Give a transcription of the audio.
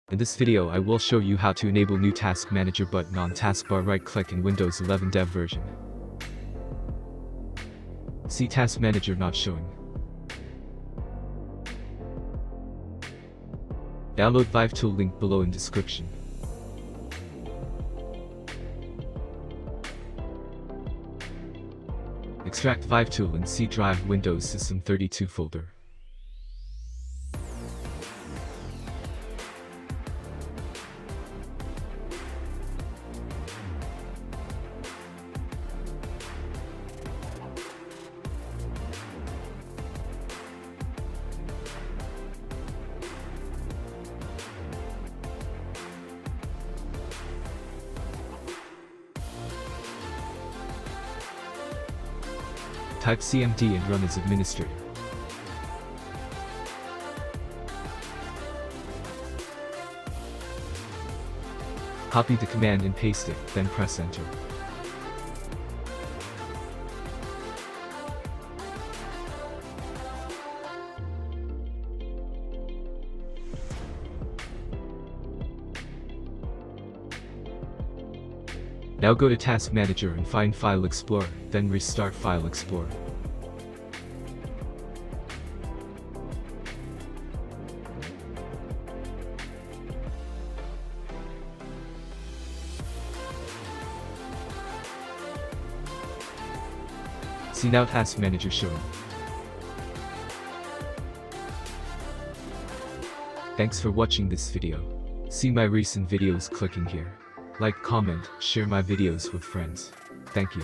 In this video I will show you how to enable new Task Manager button on Taskbar. Right-click in Windows 11 Dev version. See Task Manager not showing. Download vivetool, link below in description. Extract vivetool in C drive Windows System 32 folder. Type CMD and run as administrator. Copy the command and paste it, then press enter. Now go to Task Manager and find File Explorer, then restart File Explorer. See now Task Manager showing. Thanks for watching this video. See my recent videos clicking here. Like, comment, share my videos with friends. Thank you.